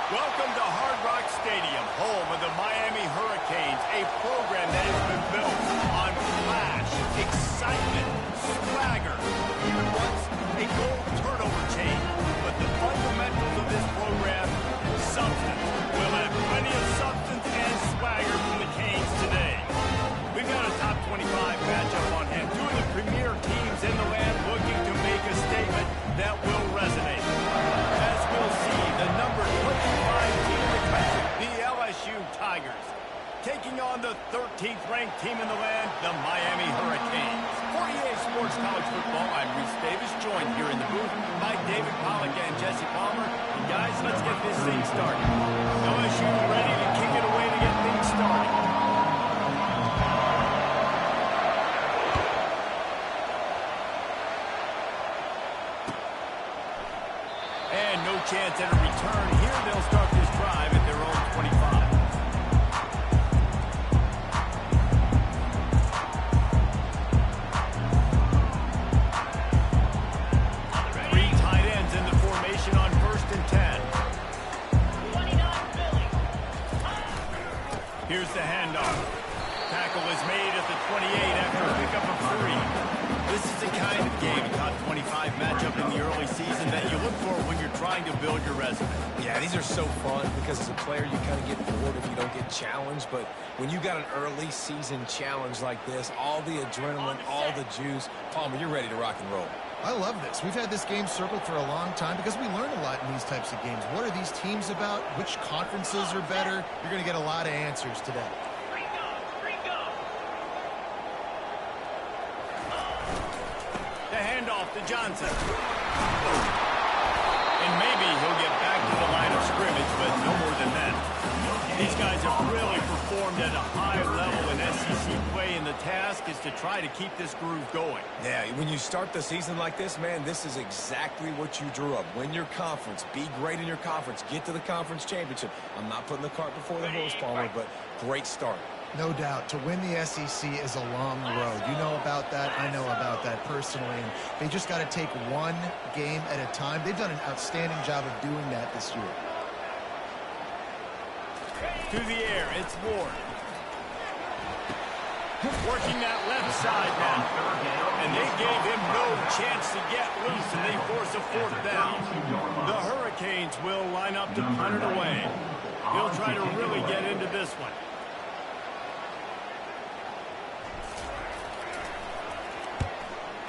Welcome to Hard Rock Stadium, home of the Miami Hurricanes, a program that has been built on flash, excitement, swagger, even once a goal turnover chain. But the fundamentals of this program, substance. We'll have plenty of substance and swagger from the Canes today. We've got a top 25 matchup on hand. Two of the premier teams in the land looking to make a statement that will resonate. As we'll see, the number 25 team in the country, the LSU Tigers, taking on the 13th ranked team in the land, the Miami Hurricanes. For EA Sports College Football, I'm Reese Davis, joined here in the booth by David Pollack and Jesse Palmer. And guys, let's get this thing started. LSU ready to kick it away to get things started. And no chance at a return here. They'll start this drive at their own 25. Three tight ends in the formation on 1st and 10. Here's the handoff. Tackle is made at the 28 after a pickup of 3. This is the kind of game, top 25 matchup in the early season that you look for when you're trying to build your resume. Yeah, these are so fun because as a player you kind of get bored if you don't get challenged, but when you got an early season challenge like this, all the adrenaline, all the juice, Palmer, you're ready to rock and roll. I love this. We've had this game circled for a long time because we learn a lot in these types of games. What are these teams about? Which conferences are better? You're going to get a lot of answers today. To Johnson. And maybe he'll get back to the line of scrimmage, but no more than that. These guys have really performed at a high level in SEC play, and the task is to try to keep this groove going. Yeah, when you start the season like this, man, this is exactly what you drew up. Win your conference. Be great in your conference. Get to the conference championship. I'm not putting the cart before the horse, Palmer, but great start. No doubt. To win the SEC is a long road. You know about that. I know about that personally. And they just got to take one game at a time. They've done an outstanding job of doing that this year. To the air, it's Ward. Working that left side now. And they gave him no chance to get loose, and they force a 4th down. The Hurricanes will line up to punt it away. He'll try to really get into this one.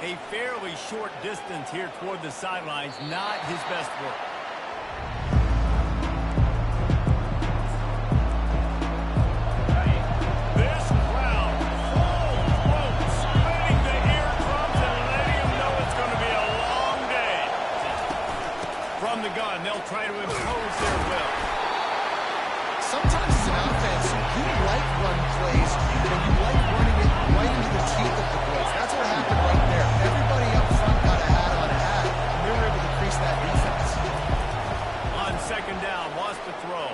A fairly short distance here toward the sidelines, not his best work. This crowd, full throat, spinning the eardrums and letting them know it's going to be a long day. From the gun, they'll try to impose their will. Sometimes as an offense, you like run plays, and you like running it right into the teeth of the plays. That's what happened right there. Everybody up front got a hat on a hat, and they were able to crease that defense. On 2nd down, wants to throw.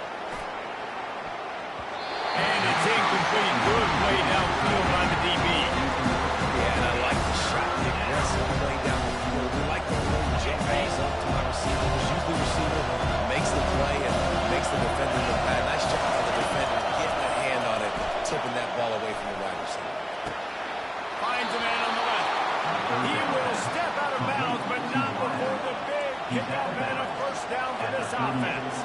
And it's incomplete. Good play downfield by the DB. Yeah, and I like the shot, the aggressive play down the field. We like the little jet pass up to my receiver. Shoot the receiver, makes the play, and makes the defender look bad. Nice job by the defender getting a hand on it, tipping that ball away from the wide receiver. Finds a man on the left. He will step out of bounds, but not before the big kickoff and a 1st down for this offense.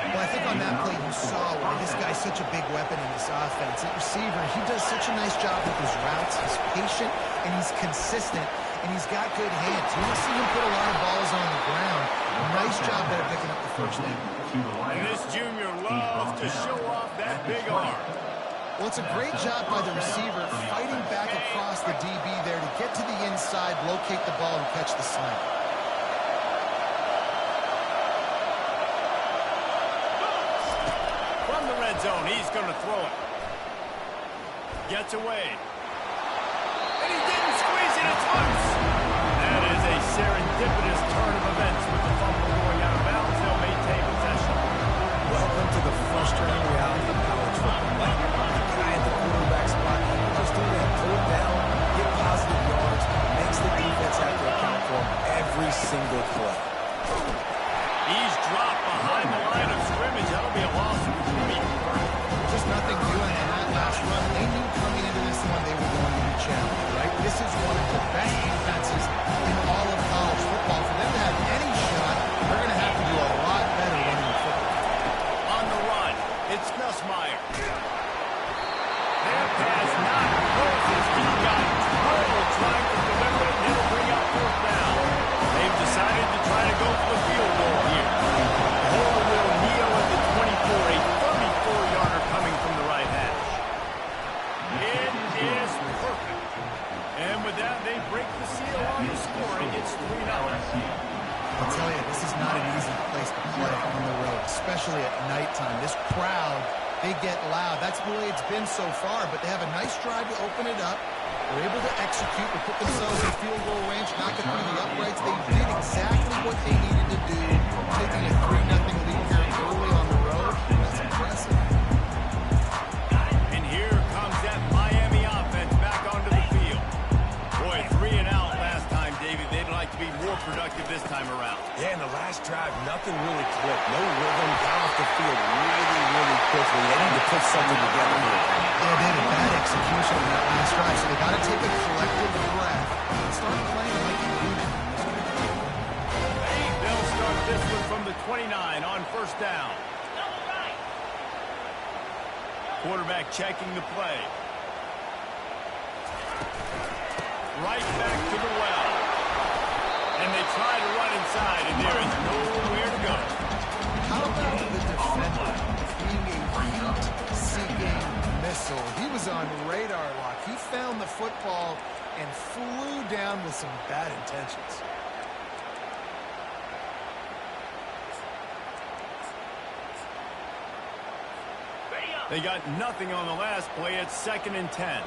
Well, I think on that play you saw where this guy's such a big weapon in this offense. At receiver, he does such a nice job with his routes. He's patient, and he's consistent, and he's got good hands. You don't see him put a lot of balls on the ground. Nice job there picking up the 1st down. And this junior loves to show off that big arm. Well, it's a great job by the receiver fighting back across the DB there to get to the inside, locate the ball, and catch the slant. From the red zone, he's going to throw it. Gets away. And he didn't squeeze it, it's loose. That is a serendipitous turn of events with the fumble going out of bounds. They'll maintain possession. Welcome to the frustrating reality of college football. Like the guy in the quarterback spot, just doing that, pull it down, get positive yards, makes the defense have to account for him every single play. He's dropped behind the line of And with that, they break the seal on the scoring. It's 3-0. I'll tell you, this is not an easy place to play on the road, especially at nighttime. This crowd, they get loud. That's the way it's been so far, but they have a nice drive to open it up. They're able to execute, to put themselves in field goal range, knock it through the uprights. They did exactly what they needed to do, taking a 3-0 lead here early on the road. That's impressive. And here comes that Miami offense back onto the field. Boy, 3 and out last time, David. They'd like to be more productive this time around. Yeah, in the last drive, nothing really clicked. No rhythm, got off the field really quickly. They need to put something together here. Yeah, they had a bad execution in that last drive, so they got to take a collective breath and start playing like you do. They'll start this one from the 29 on first down. Quarterback checking the play. Right back to the well. And they try to run inside, and there is nowhere to go. How about the defender being a heat-seeking missile? He was on radar lock. He found the football and flew down with some bad intentions. They got nothing on the last play. It's 2nd and 10.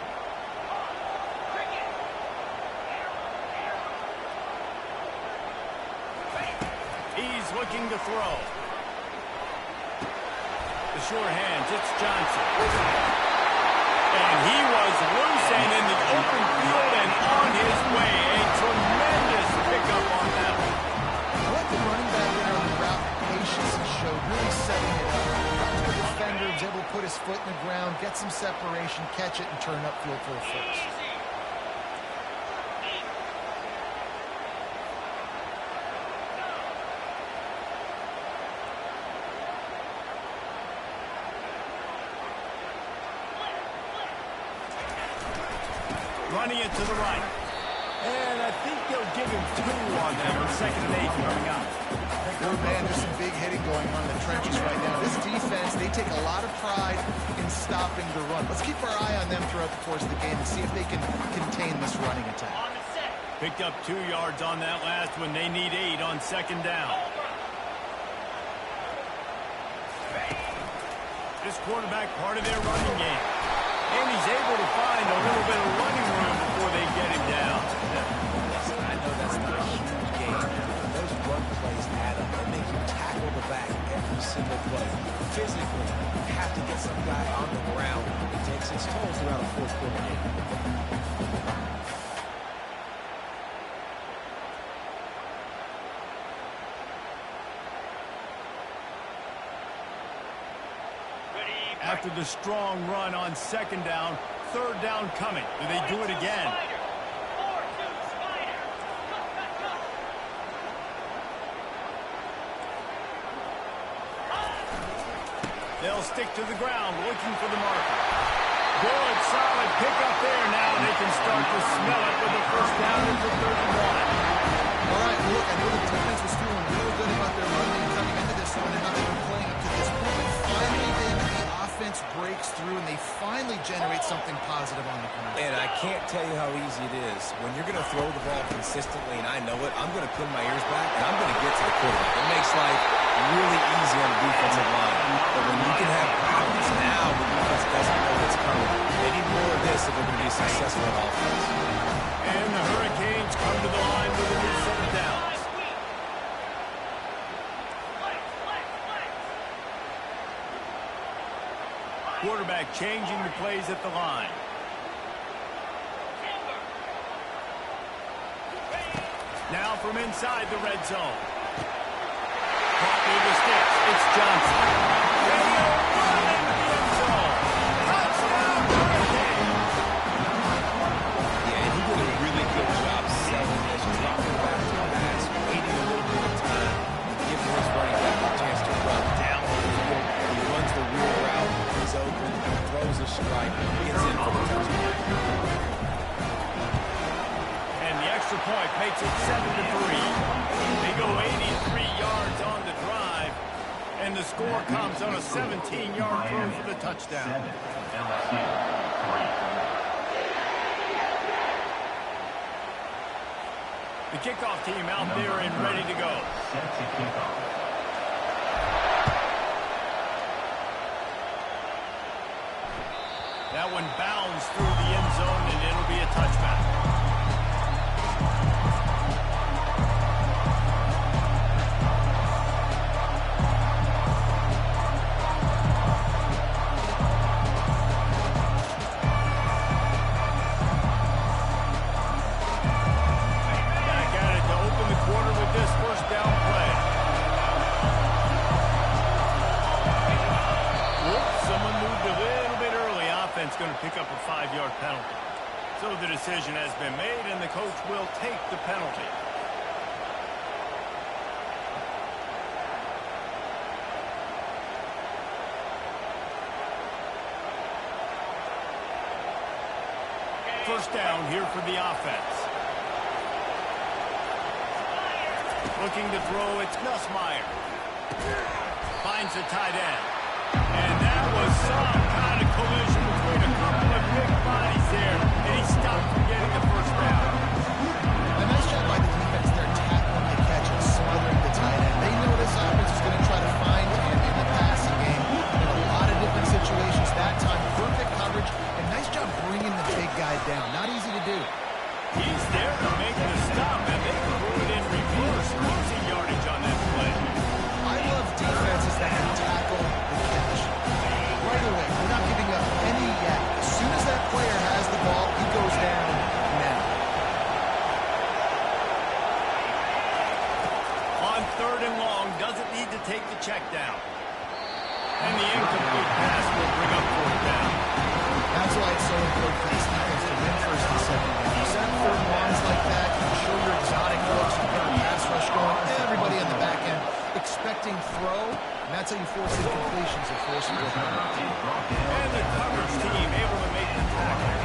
He's looking to throw. The short hands, it's Johnson. And he was loose and in the open field and on his way. A tremendous pickup on that one. I like the running back there on the route. Patience he showed, really setting it up. Got to the defender, was able to put his foot in the ground, get some separation, catch it, and turn upfield for a first. Running it to the right. And I think they'll give him 2 on that on 2nd and 8 coming up. Oh, man, there's some big hitting going on in the trenches right now. This defense, they take a lot of pride in stopping the run. Let's keep our eye on them throughout the course of the game and see if they can contain this running attack. Picked up 2 yards on that last one. They need 8 on 2nd down. This quarterback part of their running game. And he's able to find a little bit of running room before they get him down. Listen, I know that's not a huge game, but those run plays add up. They make you tackle the back every single play. Physically, you have to get some guy on the ground. It takes its toll throughout a 4th quarter game. After the strong run on 2nd down, 3rd down coming. Do they do it again? They'll stick to the ground, looking for the marker. Good, solid pickup there. Now they can start to smell it with a first down at the 31. All right, look, I know the defense was feeling real good about their run game coming into this one and how they've been playing up to this point. But finally, the offense breaks through and they finally generate something positive on the ground. And I can't tell you how easy it is. When you're going to throw the ball consistently, and I know it, I'm going to pin my ears back, and I'm going to get to the quarterback. It makes life really easy on the defensive line. But when you can have balance, now the defense doesn't know what's coming. They need more of this if they're going to be successful on offense. And the Hurricanes come to the line with a new set of downs. Quarterback changing the plays at the line. Now from inside the red zone. Caught near the sticks. It's Johnson. Radio run into the end zone. Touchdown, Hurricanes. Yeah, and he did a really good job selling this, dropping back to the pass, waiting a little bit of time, giving his running back a chance to run down the field. He runs the wheel route, he's open, throws a strike, gets in for the touchdown. And the extra point makes it 7-3. They go 83 yards on the drive, and the score comes on a 17-yard throw for the touchdown. The kickoff team out there and ready to go. That one bounds through the end zone, and it'll be a touchback. Going to pick up a 5-yard penalty. So the decision has been made, and the coach will take the penalty. First down here for the offense. Looking to throw, it's Nussmeier. Finds the tight end. And that was some kind of collision between a couple of big bodies there, and he stopped from getting the first down. A nice job by the defense there, tackling the catch and smothering the tight end. They know this offense is going to try to find him in the passing game in a lot of different situations. That time, perfect coverage, and nice job bringing the big guy down. Not easy to do. He's there to make the stop, and they threw it in reverse, losing yardage on that play. I love defenses that can tackle the catch. Right away, we're not giving up any yet. As soon as that player has the ball, he goes down now. On 3rd and long, doesn't need to take the check down. And the incomplete pass will bring up 4th down. That's why it's so important for this defense to win 1st and 2nd down. You set 3rd and longs like that, you show your exotic looks, you get a pass rush going, everybody on the back end expecting throw, and that's how you force incompletions or force it. And the coverage team able to make the tackle.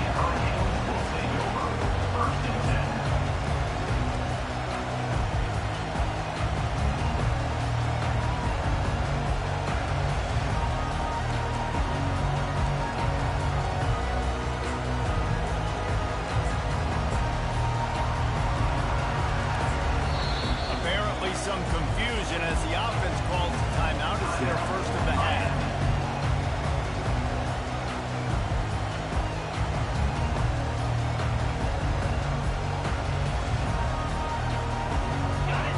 Some confusion as the offense calls the timeout. It's their first of the half.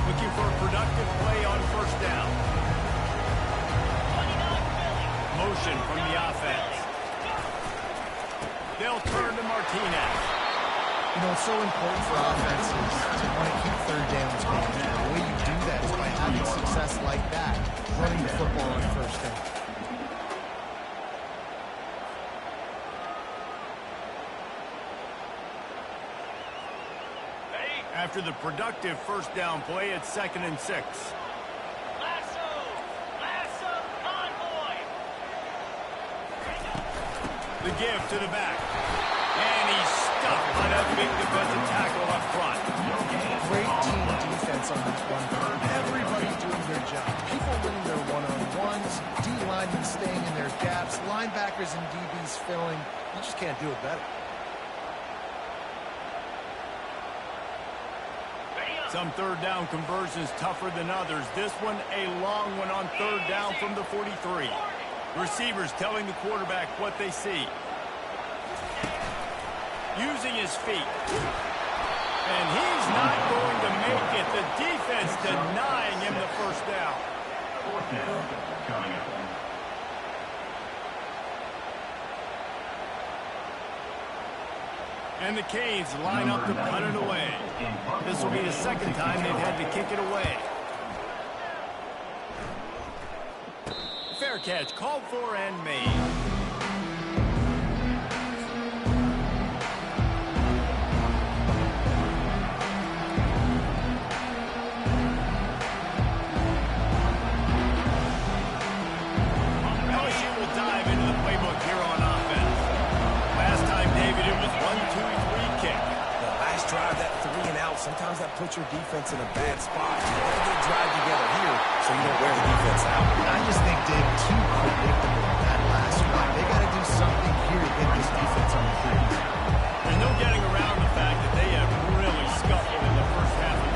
Looking for a productive play on 1st down. Motion from the offense. They'll turn to Martinez. You know, it's so important for offenses to want to keep 3rd downs going. The way you do that is by having success like that, running the football on 1st down. After the productive 1st down play, it's 2nd and 6. The give to the back. And he's stuck by that big defensive tackle up front. Great team defense on this one. Everybody doing their job. People winning their one-on-ones, D-linemen staying in their gaps, linebackers and DBs filling. You just can't do it better. Some 3rd down conversions tougher than others. This one, a long one on 3rd down from the 43. Receivers telling the quarterback what they see. Using his feet. And he's not going to make it. The defense denying him the 1st down. 4th down coming up. And the Canes line up to punt it away. This will be the 2nd time they've had to kick it away. Fair catch called for and made. Sometimes that puts your defense in a bad spot. You want to get a drive together here so you don't wear the defense out. I just think, Dave, too predictable that last drive. They got to do something here to get this defense on the field. There's no getting around the fact that they have really scuffled in the first half of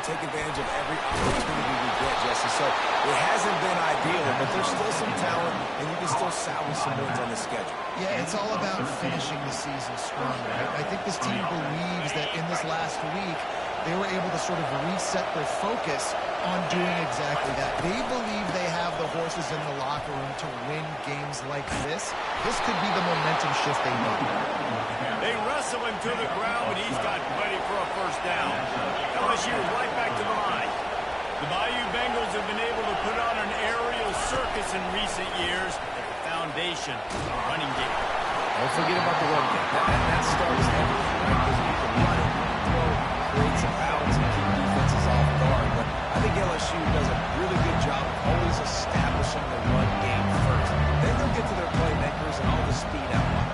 and take advantage of every opportunity we get, Jesse. So it hasn't been ideal, but there's still some talent, and you can still salvage some wins on the schedule. Yeah, it's all about finishing the season strong, right? I think this team believes that in this last week, they were able to sort of reset their focus on doing exactly that. They believe they have the horses in the locker room to win games like this. This could be the momentum shift they need. They wrestle him to the ground, but he's got ready for a first down. LSU right back to the line. The Bayou Bengals have been able to put on an aerial circus in recent years at the foundation of the running game. Don't forget about the run game. That starts everything, right? Because you can run it, throw, create some balance, and keep defenses off guard. But I think LSU does a really good job of always establishing the run game first. Then they'll get to their playmakers and all the speed out wide.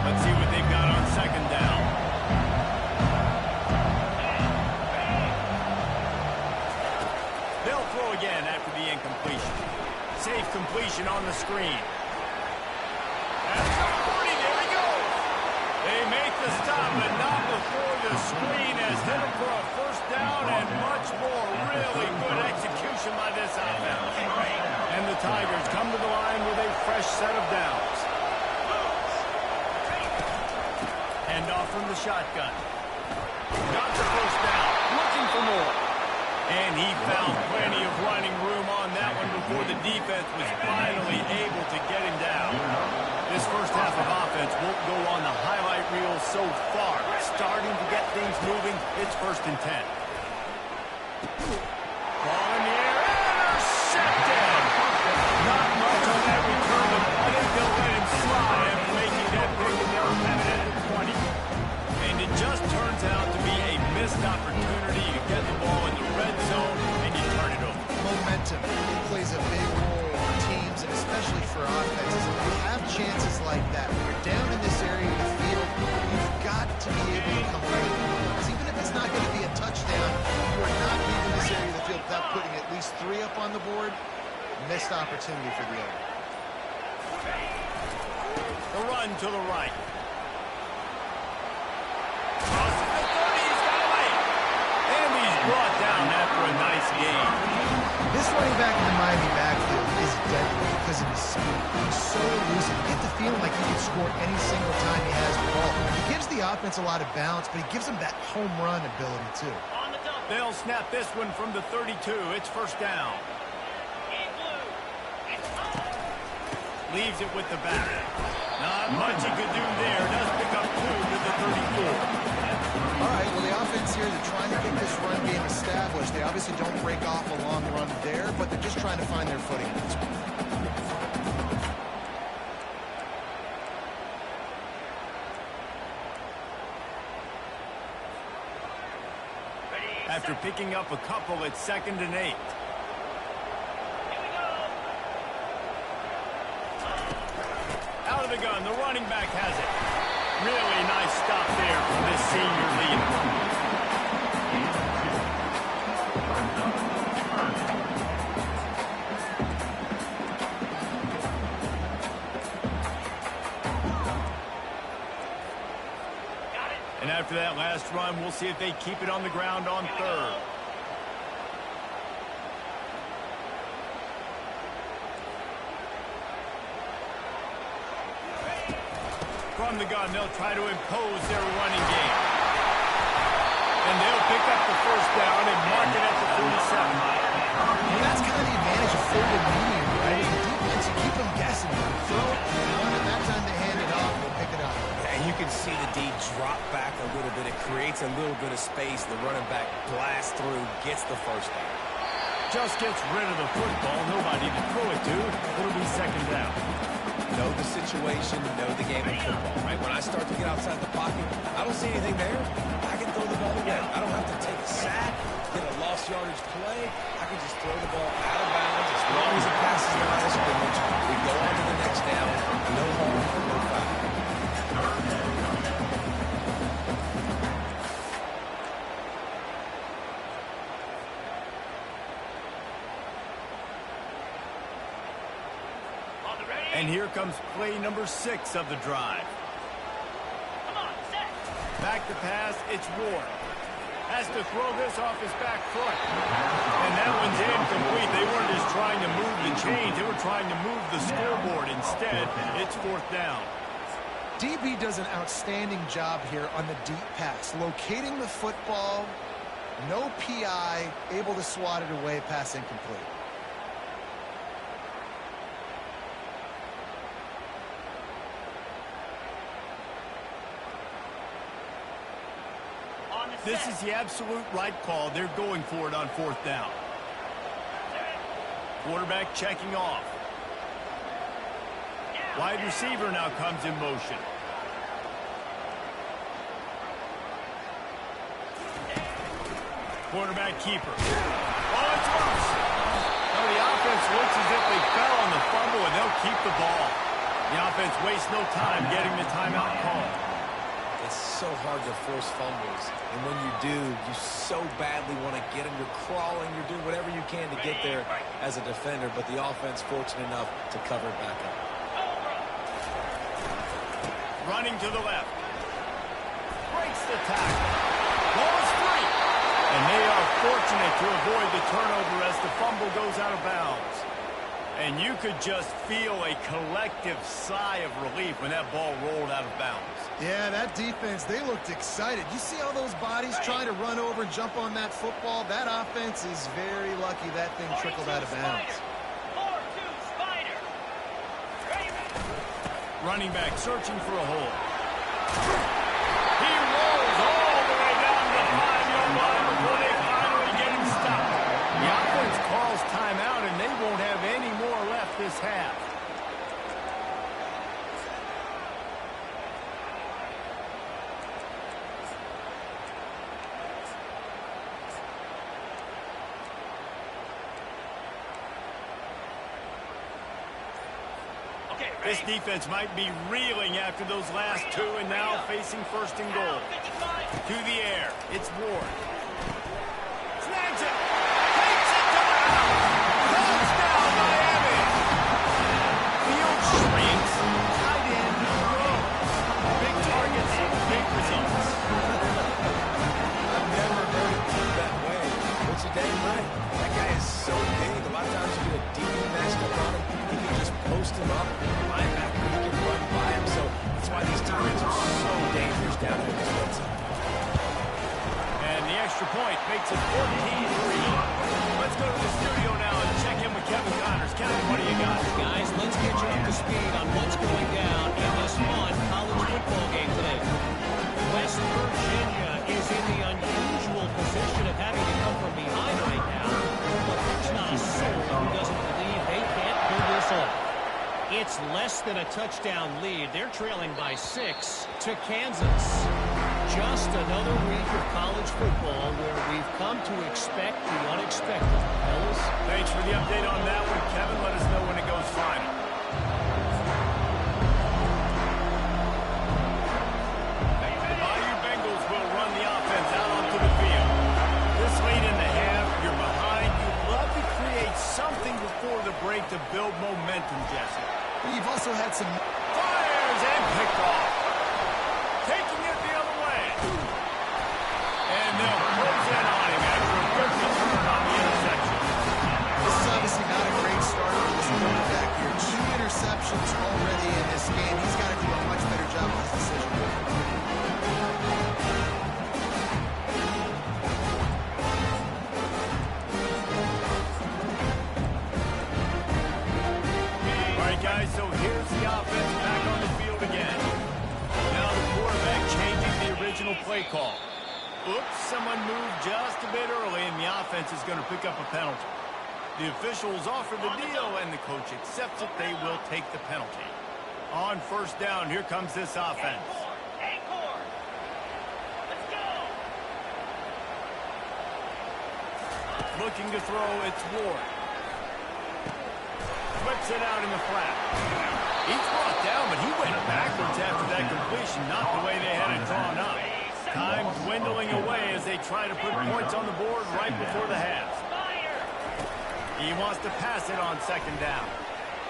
Let's see what they've got on second down. They'll throw again after the incompletion. Safe completion on the screen. At the 40, there he goes. They make the stop, but not before the screen has hit him for a first down and much more. Really good execution by this offense. And the Tigers come to the line with a fresh set of downs. Hand off from the shotgun. Got the first down. Looking for more. And he found plenty of running room on that one before the defense was finally able to get him down. This first half of offense won't go on the highlight reel so far. Starting to get things moving. It's 1st and 10. Ball in the air. Intercepted. Not much on that return, but I think they'll let him slide after making that big and they're headed at the 20. And it just turns out to be a missed opportunity. You get the ball in the red zone and you turn it over. Momentum plays a big role for teams, and especially for offenses. When you have chances like that, when you're down in this area of the field, you've got to be able to come away with points. Even if it's not going to be a touchdown, you are not leaving this area of the field without putting at least 3 up on the board. Missed opportunity for the other. The run to the right. Crosses the 30, he's got away. And he's brought down after a nice game. This running back in the Miami backfield is deadly because of his speed. He's so elusive. You get the feeling like he can score any single time he has the ball. He gives the offense a lot of balance, but he gives them that home run ability too. They'll snap this one from the 32. It's 1st down. Leaves it with the back. Not much he could do there. Does pick up 2 to the 34. All right, well, the offense here, they're trying to get this run game established. They obviously don't break off a long run there, but they're just trying to find their footing at this point. After picking up a couple, it's 2nd and 8. Out of the gun, the running back has it. Really nice stop there from this senior leader. And after that last run, we'll see if they keep it on the ground on 3rd. From the gun, they'll try to impose their running game. And they'll pick up the first down and mark it at the 47. Well, that's kind of the advantage of 3rd and medium, right? The defense, you keep them guessing. You throw it, and that time they hand it off, they'll pick it up. And you can see the D drop back a little bit. It creates a little bit of space. The running back blasts through, gets the first down. Just gets rid of the football. Nobody to throw it to. It'll be 2nd down. Know the situation, know the game of football, right? When I start to get outside the pocket, I don't see anything there. I can throw the ball away. I don't have to take a sack, get a lost yardage play. I can just throw the ball out of bounds as long as it passes the line of scrimmage. We go on to the next down. No harm, no foul. And here comes play number 6 of the drive. Back to pass, it's Ward. Has to throw this off his back foot. And that one's incomplete. They weren't just trying to move the chains. They were trying to move the scoreboard. Instead, it's 4th down. DB does an outstanding job here on the deep pass. Locating the football, no PI, able to swat it away, pass incomplete. This is the absolute right call. They're going for it on 4th down. Quarterback checking off. Wide receiver now comes in motion. Quarterback keeper. Oh, it's loose. Now the offense looks as if they fell on the fumble, and they'll keep the ball. The offense wastes no time getting the timeout call. It's so hard to force fumbles, and when you do, you so badly want to get them. You're crawling, you're doing whatever you can to get there as a defender, but the offense fortunate enough to cover it back up. Running to the left. Breaks the tackle. Ball is free. And they are fortunate to avoid the turnover as the fumble goes out of bounds. And you could just feel a collective sigh of relief when that ball rolled out of bounds. Yeah, that defense, they looked excited. You see all those bodies trying to run over and jump on that football? That offense is very lucky that thing trickled out of bounds. Running back searching for a hole. He rolls all the way down the 5-yard line before they finally get him stopped. The offense calls timeout, and they won't have any more left this half. This defense might be reeling after those last 2 and now facing 1st and goal. To the air. It's Ward. Snags it. Takes it to the house. Touchdown, Miami. Field shrinks. Tight end grows. Big targets, big results. I've never heard it put that way, but you're dang right. That guy is so big. A lot of times you get a deep matched up on him. He can just post him up. Linebacker, he can run by him. So that's why these targets are so dangerous down there in this red zone. And the extra point makes it 14-3. Let's go to the studio now and check in with Kevin Connors. Kevin, what do you got? Guys, let's get you up to speed on what's going down in this fun college football game today. West Virginia is in the unusual position of having to come from behind right now, but there's not a soul who doesn't believe they can't pull this off. It's less than a touchdown lead. They're trailing by 6 to Kansas. Just another week of college football where we've come to expect the unexpected. Fellas? Thanks for the update on that one, Kevin. Let us know when it goes final. The Bayou Bengals will run the offense out onto the field. This late in the half, you're behind. You'd love to create something before the break to build momentum, Jesse. You've also had some... Fires and picked off. Taking it the other way. And they'll close in on him after a good return on the interception. This is obviously not a great start for this quarterback here. 2 interceptions already in this game. He's got to do a much better job with his decision. Guys, so here's the offense back on the field again. Now the quarterback changing the original play call. Oops, someone moved just a bit early, and the offense is going to pick up a penalty. The officials offer the deal, and the coach accepts it. They will take the penalty. On 1st down, here comes this offense. Looking to throw, it's Ward. Whips it out in the flat. He's brought down, but he went backwards after that completion, not the way they had it drawn up. Time dwindling away as they try to put points on the board right before the half. He wants to pass it on 2nd down.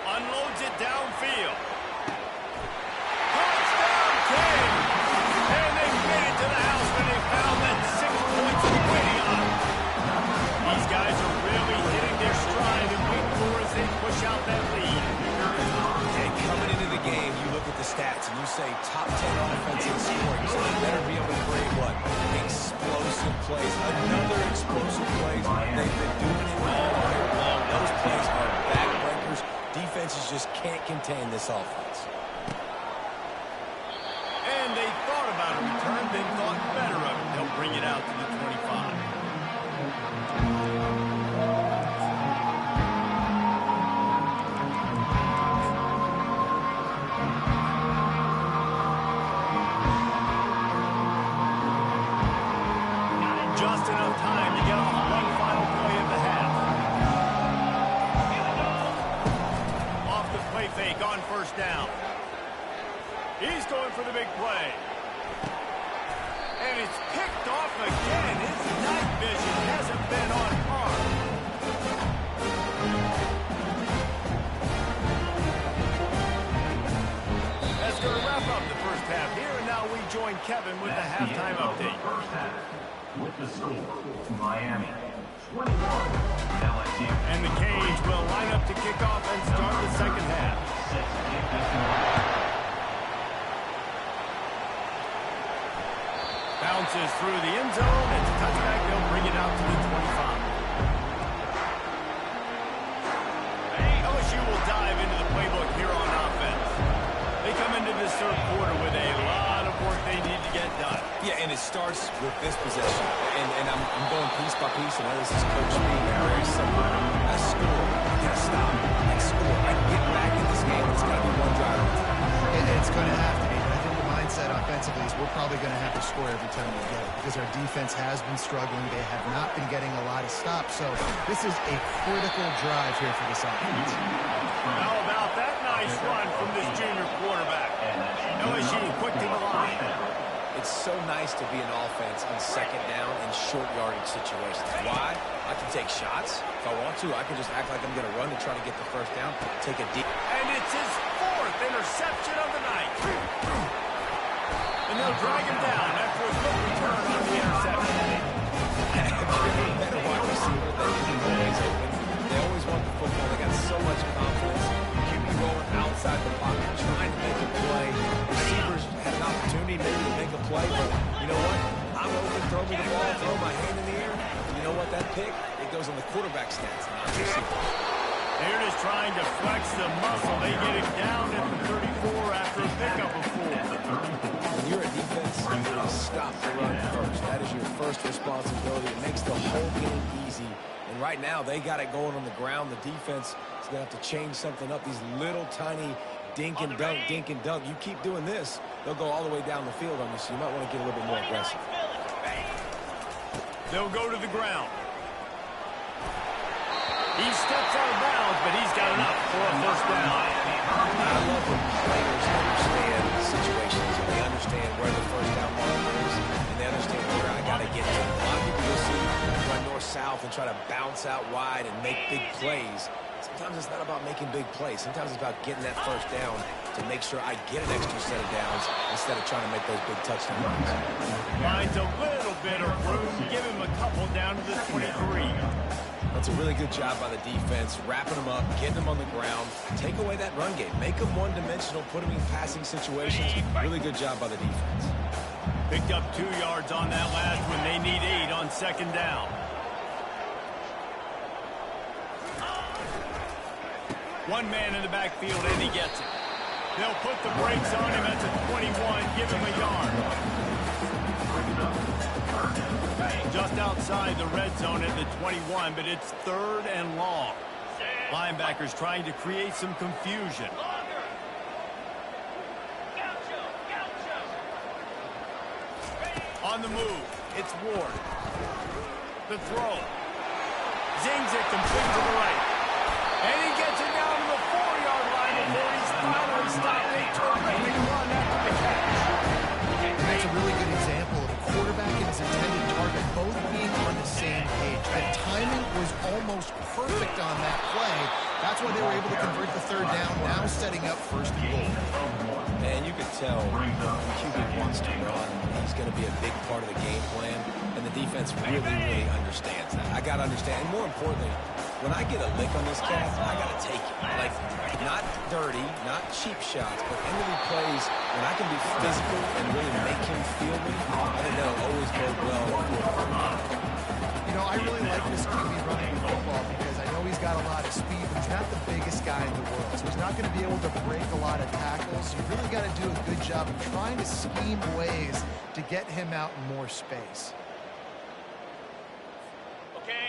Unloads it downfield. Touchdown, King! And they made it to the house when they found that 6 points were waiting on them. These guys are really hitting their stride and waiting for as they push out that lead. And coming into the game, you look at the stats and you say top 10 offense in scoring, so they better be able to create what? Explosive plays. Another explosive plays. They've been doing it all year long. Those plays are backbreakers. Defenses just can't contain this offense. And they thought about a return, then thought better of it. They'll bring it out to the 25. Just enough time to get off one final play of the half. Off the play fake on first down. He's going for the big play. And it's picked off again. His night vision hasn't been on par. That's going to wrap up the first half here, and now we join Kevin with the halftime update. First half. With the score, Miami 21, LSU. And the Canes will line up to kick off and start the second half. Bounces through the end zone. It's a touchback. They'll bring it out to the 25. LSU will dive into the playbook here on offense. They come into this third quarter with a lot of work they need to get done. Yeah, and it starts with this possession. And I'm going piece by piece. I know this is Coach being very simple. I score. I got to stop. I score. I get back in this game. It's got to be one drive. It's going to have to be. But I think the mindset offensively is we're probably going to have to score every time we get it because our defense has been struggling. They have not been getting a lot of stops. So this is a critical drive here for this offense. How about that nice run from this junior quarterback? LSU quick to the line. It's so nice to be an offense on second down in short yardage situations. Why? I can take shots. If I want to, I can just act like I'm going to run to try to get the first down, take a deep. And it's his 4th interception of the night. And they'll drag him down after a good return on the interception. Better wide receiver that isn't always open. They always want the football. They got so much confidence. QB rolling outside the pocket, trying to make a play. Receivers had an opportunity maybe to make a play, but you know what? I'm open, throw me the ball, throw my hand in the air. You know what? That pick, it goes on the quarterback stats, not the receiver. They're just trying to flex the muscle. They get it down at the 34 after a pickup of 4. When you're a defense, you got to stop the run first. That is your first responsibility. It makes the whole game easy. And right now, they got it going on the ground. The defense is going to have to change something up. These little tiny dink and dunk, dink and dunk. You keep doing this, they'll go all the way down the field on you, so you might want to get a little bit more aggressive. They'll go to the ground. He steps out of bounds, but he's got enough for a first down. I love when players understand situations and they understand where the first down marker is and they understand where I got to get to. A lot of people you'll see run north-south and try to bounce out wide and make big plays. Sometimes it's not about making big plays. Sometimes it's about getting that first down to make sure I get an extra set of downs instead of trying to make those big touchdown runs. Finds a little bit of room. Give him a couple down to the 23. That's a really good job by the defense, wrapping them up, getting them on the ground, take away that run game, make them one-dimensional, put them in passing situations. Really good job by the defense. Picked up 2 yards on that last one. They need 8 on second down. One man in the backfield, and he gets it. They'll put the brakes on him at the 21, give him a yard. Just outside the red zone at the 21, but it's 3rd and long. Linebackers trying to create some confusion. On the move, it's Ward. The throw. Zings it complete to the right. And he gets it down to the 4-yard line before he's finally stopped. A terrific run after the catch. That's a really good example of a quarterback and his intended target both being on the same page. That timing was almost perfect on that play. That's that's why they were able to convert the third down, now setting up first and goal. And you could tell QB wants to run. He's going to be a big part of the game plan, and the defense really understands that. I got to understand, and more importantly, when I get a lick on this cat, I got to take it. Like, not dirty, not cheap shots, but end-of-the plays when I can be physical and really make him feel me. I think that'll always go well. You know, I really like this QB running the football because I know he's got a lot of speed, but he's not the biggest guy in the world. So he's not going to be able to break a lot of tackles. You really got to do a good job of trying to scheme ways to get him out in more space.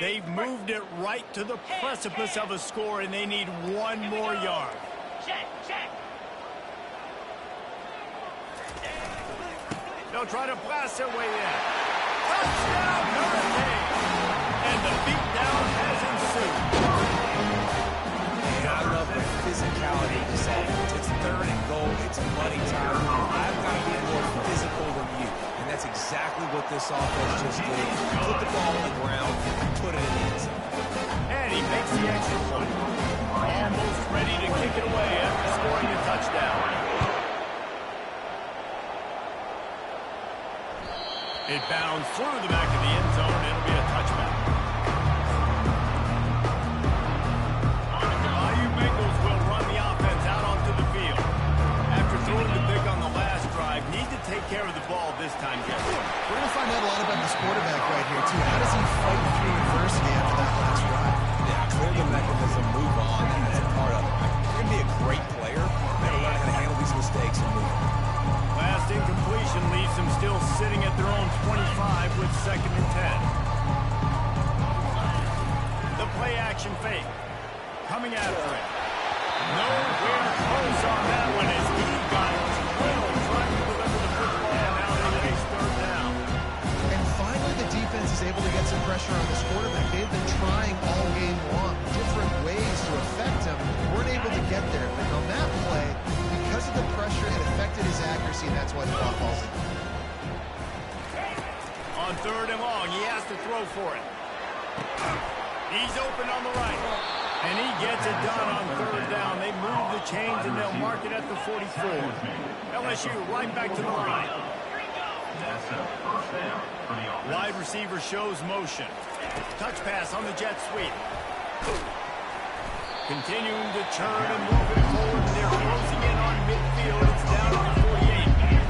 They've moved it right to the precipice of a score, and they need one more yard. They'll try to blast their way in. Touchdown, Hurricane! And the beatdown has ensued. And I love the physicality of this offense. It's third and goal. It's money time. I've got to be more physical than you. And that's exactly what this offense just did. Put the ball on the ground, put it in the end zone. And he makes the extra point. Almost ready to kick it away after scoring a touchdown. It bounds through the back of the end zone. It'll be a touchback. Bayou Bengals will run the offense out onto the field. After throwing the pick on the last drive, need to take care of the ball this time, Jeff. We're going to find out a lot about this quarterback right here, too. How does he fight through adversity after that last drive? Yeah, clear the mechanism, move on. That's a part of it. You're going to be a great player. You got to learn how to handle these mistakes and move on. Last incompletion leaves them still sitting at their own 25 with 2nd and 10. The play action fake. Coming after it. Nowhere close on that one as he got drilled trying to deliver the football. Now they face third down. And finally, the defense is able to get some pressure on this quarterback. They've been trying all game long, different ways to affect him. Weren't able to get there. But on that play, because of the pressure, it affected his accuracy, and that's why the ball falls in. On third and long, he has to throw for it. He's open on the right. And he gets it done on third down. They move the chains, and they'll mark it at the 44. LSU right back to the line. Wide receiver shows motion. Touch pass on the jet sweep. Continuing to churn and move it forward. They're closing in on midfield. It's down to the 48.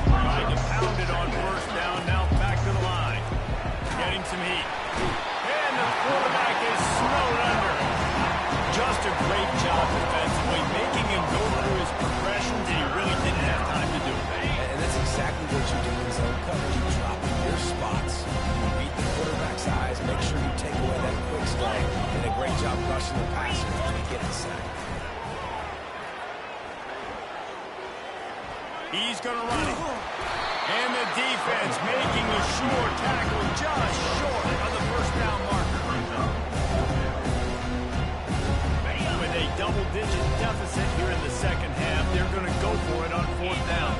Trying to pound it on first down. Now back to the line. Getting some heat. And the quarterback is snowed under. Just a great job defensively, making him go through his progressions, and he really didn't have time to do it. And that's exactly what you do in zone coverage. You drop in your spots. You beat the quarterback's eyes. Make sure you take away that quick start. And a great job rushing the passer to get the sack. He's going to run it. And the defense making a sure tackle just short of the first down marker. With a double-digit deficit here in the second half, they're going to go for it on fourth down.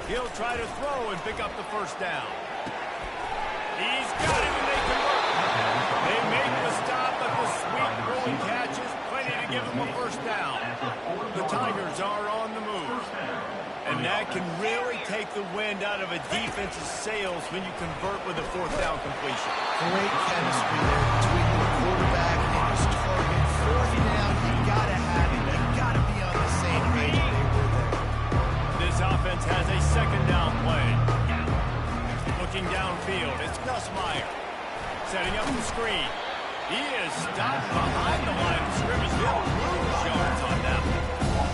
He'll try to throw and pick up the first down. He's got it, and they convert. They make the stop, but the sweet throwing catch is plenty to give them a first down. The Tigers are on the move. And that can really take the wind out of a defense's sails when you convert with a fourth down completion. Great chemistry there between the quarterback and his target. Fourth down, you got to have it. You got to be on the same page when they were there. This offense has a second down play. Looking downfield, it's Gus Meyer. Setting up the screen. He is stopped behind the line of scrimmage. They'll lose yards on that one.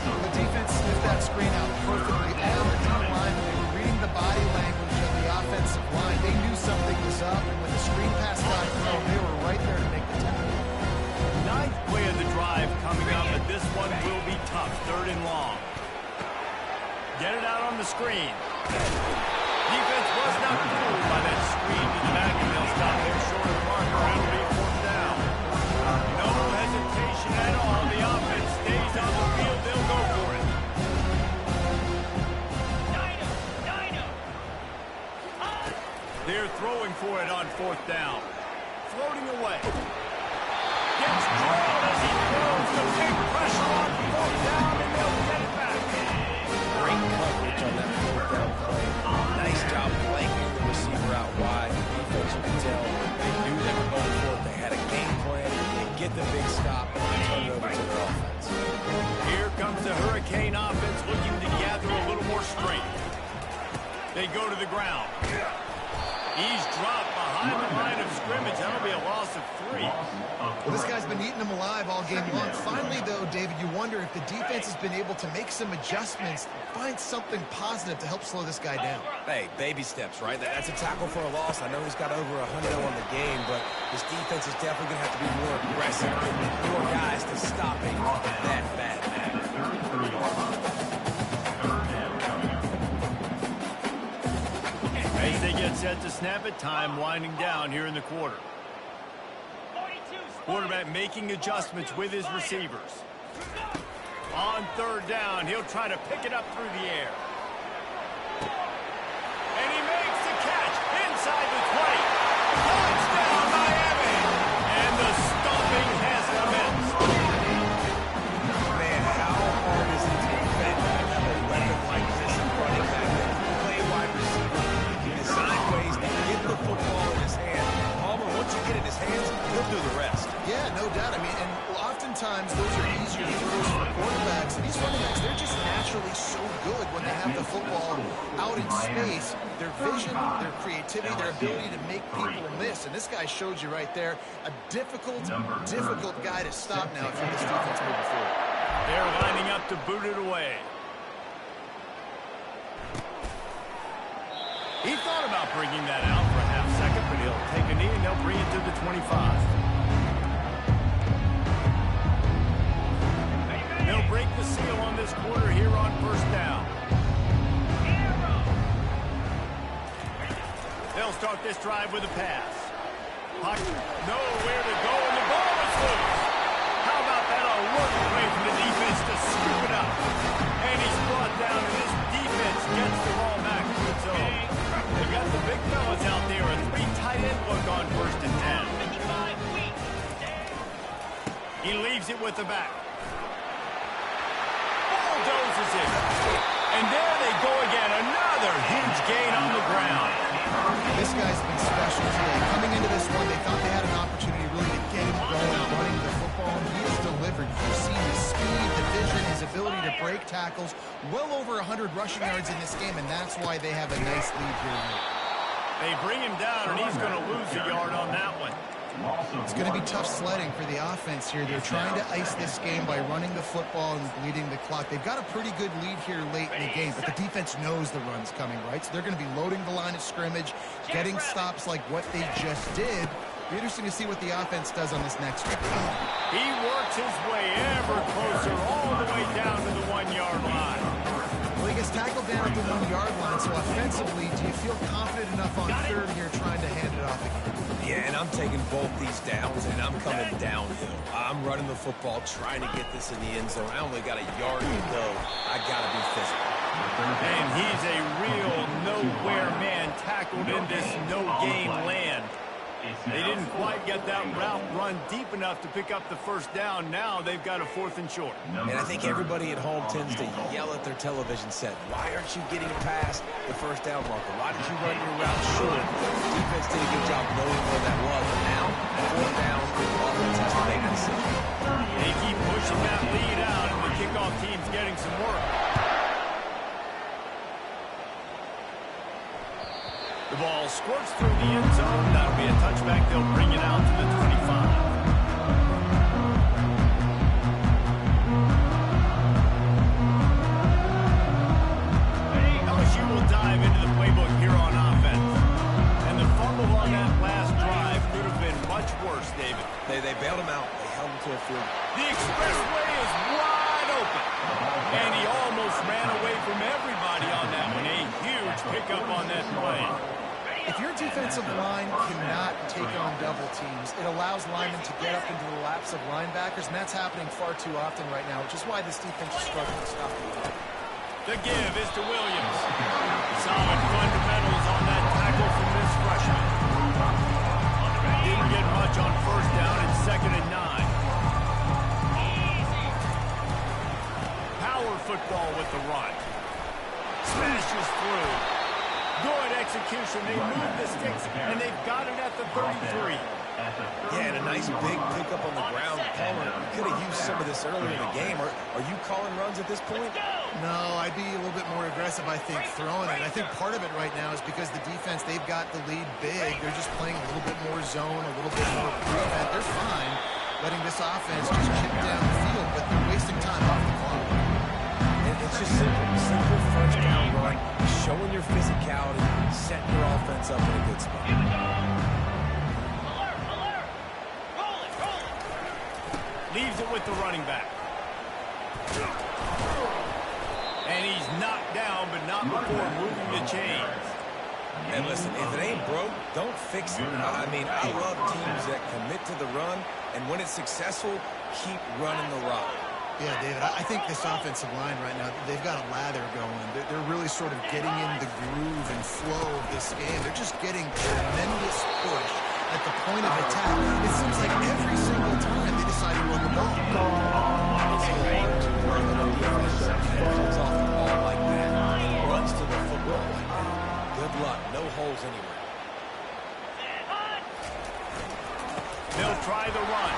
The defense sniffed that screen out perfectly. All the D line, they were reading the body language of the offensive line. They knew something was up, and when the screen pass got thrown, they were right there to make the tackle. Ninth play of the drive coming up, but this one will be tough. Third and long. Get it out on the screen. Defense was not fooled by that screen to the back, and they'll stop there short of the marker. It'll be fourth down. No hesitation at all. The offense stays on the field. They'll go for it. They're throwing for it on fourth down. floating away. Gets drilled as he throws the big pressure on fourth down, and they'll get it back. Great coverage on that fourth down play. Nice job blanking the receiver out wide. The defense, you can tell, they knew they were going for it. They had a game plan. They get the big stop and turn it over to their offense. Here comes the Hurricane offense looking to gather a little more strength. They go to the ground. He's dropped behind the line of scrimmage. That'll be a loss of 3. Well, this guy's been eating them alive all game long. Finally, though, David, you wonder if the defense has been able to make some adjustments, find something positive to help slow this guy down. Hey, baby steps, right? That's a tackle for a loss. I know he's got over 100 on the game, but this defense is definitely going to have to be more aggressive with more guys to stop a that bad man. As they get set to snap it, time winding down here in the quarter. Quarterback making adjustments with his receivers. On third down, he'll try to pick it up through the air. And he makes the catch inside the 20. Touchdown, Miami! And the stomping has commenced. Man, how hard is it to defend when you have a weapon like this and running back that can play wide receiver? He can design ways to get the football in his hand. Palmer, once you get it in his hands, he'll do the rest. Yeah, no doubt. I mean, and oftentimes those are easier throws for quarterbacks. And these running backs, they're just naturally so good when they have the football out in space. Their vision, their creativity, their ability to make people miss. And this guy showed you right there, a difficult guy to stop now if you're this defense moving forward. They're lining up to boot it away. He thought about bringing that out for a half second, but he'll take a knee and they'll bring it to the 25. They'll break the seal on this quarter here on first down. They'll start this drive with a pass. Puck nowhere to go, and the ball is loose. How about that? A work away from the defense to scoop it up. And he's brought down, and this defense gets the ball back to its own. They got the big fellas out there, a 3 tight end look on first and 10. He leaves it with the back. Bulldozes it. And there they go again. Another huge gain on the ground. This guy's been special today. Coming into this one, they thought they had an opportunity really to get him going, running the football, and he has delivered. You've seen his speed, the vision, his ability to break tackles. Well over 100 rushing yards in this game, and that's why they have a nice lead here tonight. They bring him down, and he's going to lose a yard on that one. It's going to be tough sledding for the offense here. They're trying to ice this game by running the football and bleeding the clock. They've got a pretty good lead here late in the game, but the defense knows the run's coming, right? So they're going to be loading the line of scrimmage, getting stops like what they just did. It'll be interesting to see what the offense does on this next one. He works his way ever closer all the way down to the 1-yard line. Well, he gets tackled down at the 1-yard line, so offensively, do you feel confident enough on third here trying to hand it off again? Yeah, and I'm taking both these downs, and I'm coming downhill. I'm running the football, trying to get this in the end zone. I only got a yard to go. I got to be physical. And he's a real nowhere man tackled in this no-game land. They didn't quite get that route run deep enough to pick up the first down. Now they've got a 4th and short. And I think everybody at home tends to yell at their television set, why aren't you getting past the first down marker? Why did you run your route short? The defense did a good job knowing where that was. But now, 4th down, the offense has to make a decision. They keep pushing that lead out, and the kickoff team's getting some work. The ball squirts through the end zone. That'll be a touchback. They'll bring it out to the 25. LSU will dive into the playbook here on offense. And the fumble on that last drive could have been much worse, David. They bailed him out. They held him to a field. The expressway is wide open. And he almost ran away from everybody on that one. A huge pickup on that play. If your defensive line cannot take on double teams, it allows linemen to get up into the laps of linebackers, and that's happening far too often right now, which is why this defense is struggling to stop the run. The give is to Williams. Solid fundamentals on that tackle from this freshman. The didn't get much on first down and 2nd and 9. Power football with the run. Smashes through. Good execution. They move the sticks, and they've got it at the 33. Yeah, and a nice big pickup on the ground. Palmer could have used some of this earlier in the game. Are you calling runs at this point? No, I'd be a little bit more aggressive, I think, throwing it. I think part of it right now is because the defense, they've got the lead big. They're just playing a little bit more zone, a little bit more prevent. They're fine letting this offense just chip down the field, but they're wasting time off the clock. It's just simple first down run, showing your physicality, setting your offense up in a good spot. Leaves it with the running back. And he's knocked down, but not before moving the chains. And listen, if it ain't broke, don't fix it. I mean, I love teams that commit to the run, and when it's successful, keep running the rock. Yeah, David, I think this offensive line right now, they've got a lather going. They're really sort of getting in the groove and flow of this game. They're just getting tremendous push at the point of attack. It seems like every single time they decide to run the ball. It's hard to run the defense that comes off the ball like that, runs to the football like that. Good luck. No holes anywhere. They'll try the run.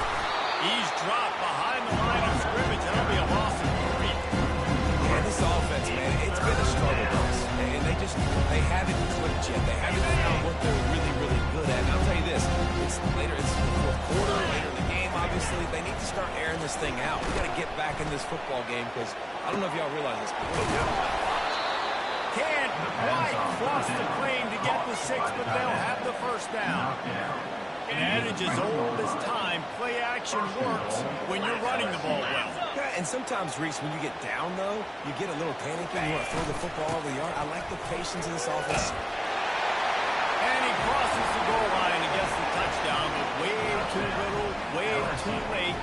He's dropped behind the line of scrimmage. That'll be a loss of 3. Yeah, this offense, man, it's been a struggle bus. And they haven't clicked yet. They haven't found what they're really, really good at. And I'll tell you this, it's the fourth quarter, later in the game, obviously. They need to start airing this thing out. We got to get back in this football game because I don't know if y'all realize this, but Can't quite cross the claim to get the 6, but they'll have the first down. An adage as old as time, play action works when you're running the ball well. Yeah, and sometimes, Reese, when you get down, though, you get a little panicky. You want to throw the football over the yard. I like the patience of this offense. And he crosses the goal line and gets the touchdown, but way too little, way too late.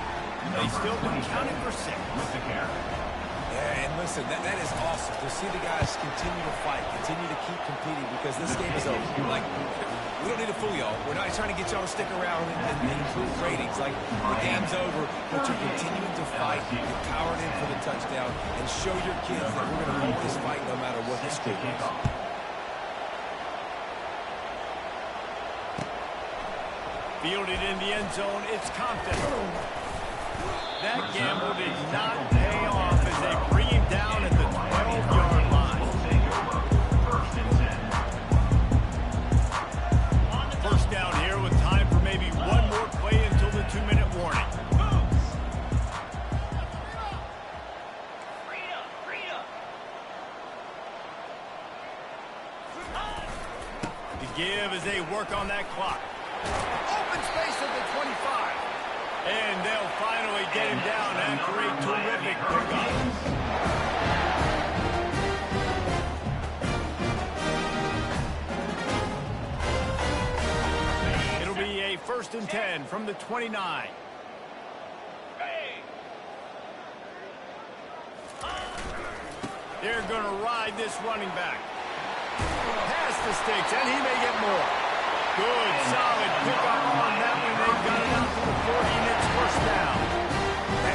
They still been counting for 6. Yeah, and listen, that is awesome to see the guys continue to fight, continue to keep competing because this game is over. Like, we don't need to fool y'all. We're not trying to get y'all to stick around and improve ratings. Like, the game's over, but you're continuing to fight, you're powered in for the touchdown, and show your kids that we're going to hold this fight no matter what the score is. Fielded in the end zone, it's Compton. That gamble did not pay off as they bring him down at the 12-yard line. First down here with time for maybe one more play until the 2-minute warning. To give as they work on that clock. Open space at the 25. And they'll finally get him down after a terrific pickup. It'll be a 1st and 10 from the 29. They're going to ride this running back. Past the sticks, and he may get more. Good, solid pickup on that one. They've got it out to the 40, and it's 1st down.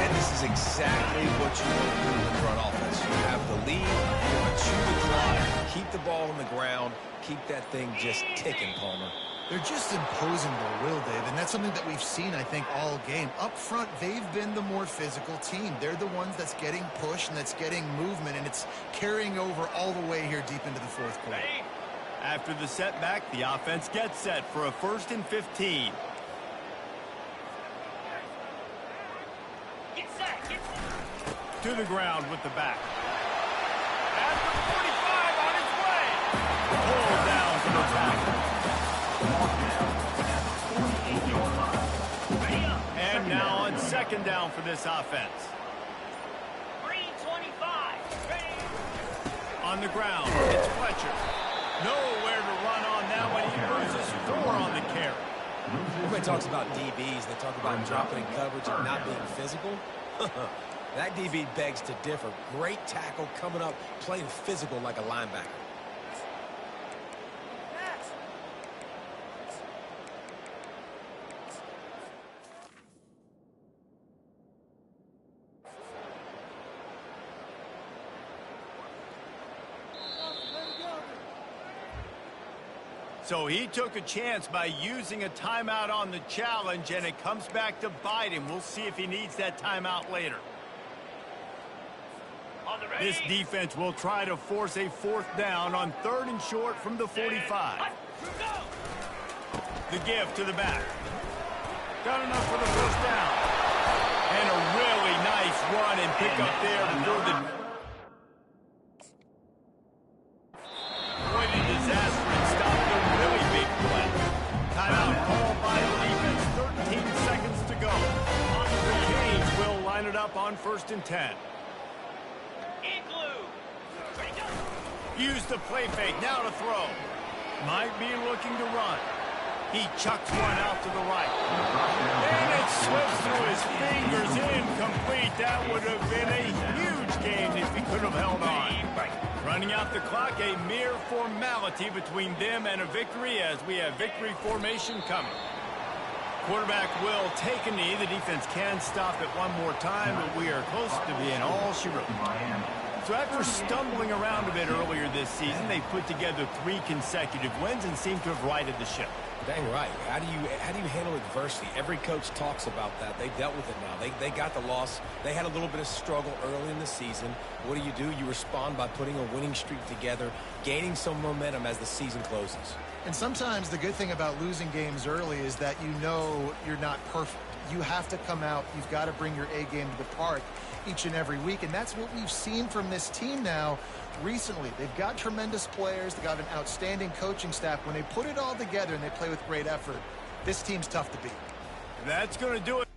And this is exactly what you want to do when you're on offense. You have the lead, you want to chew the clock, keep the ball on the ground, keep that thing just ticking, Palmer. They're just imposing their will, Dave, and that's something that we've seen, I think, all game. Up front, they've been the more physical team. They're the ones that's getting pushed and that's getting movement, and it's carrying over all the way here deep into the 4th quarter. After the setback, the offense gets set for a 1st and 15. Get set. To the ground with the back. At the 45 on its way. Pulled down for the tackle. And now on 2nd down for this offense. 325. On the ground, it's Fletcher. Nowhere to run on that one. He loses 4 on the carry. Everybody talks about DBs. They talk about dropping in coverage and not being physical. That DB begs to differ. Great tackle coming up, playing physical like a linebacker. So he took a chance by using a timeout on the challenge, and it comes back to bite him. We'll see if he needs that timeout later. This defense will try to force a 4th down on 3rd and short from the 45. The give to the back. Got enough for the 1st down. And a really nice run and pick up there before the... Avoided disaster and stopped a really big play. Timeout called by the defense. 13 seconds to go. The Canes will line it up on 1st and 10. Use the play fake. Now to throw. Might be looking to run. He chucks one out to the right. And it slips through his fingers. Incomplete. That would have been a huge game if he could have held on. Running out the clock, a mere formality between them and a victory as we have victory formation coming. Quarterback will take a knee. The defense can stop it one more time, but we are close to being all she wrote. So after stumbling around a bit earlier this season, they put together 3 consecutive wins and seem to have righted the ship. Dang right. How do you handle adversity? Every coach talks about that. They dealt with it now. They got the loss. They had a little bit of struggle early in the season. What do? You respond by putting a winning streak together, gaining some momentum as the season closes. And sometimes the good thing about losing games early is that you know you're not perfect. You have to come out. You've got to bring your A game to the park each and every week, and that's what we've seen from this team now recently. They've got tremendous players. They've got an outstanding coaching staff. When they put it all together and they play with great effort, this team's tough to beat. That's going to do it.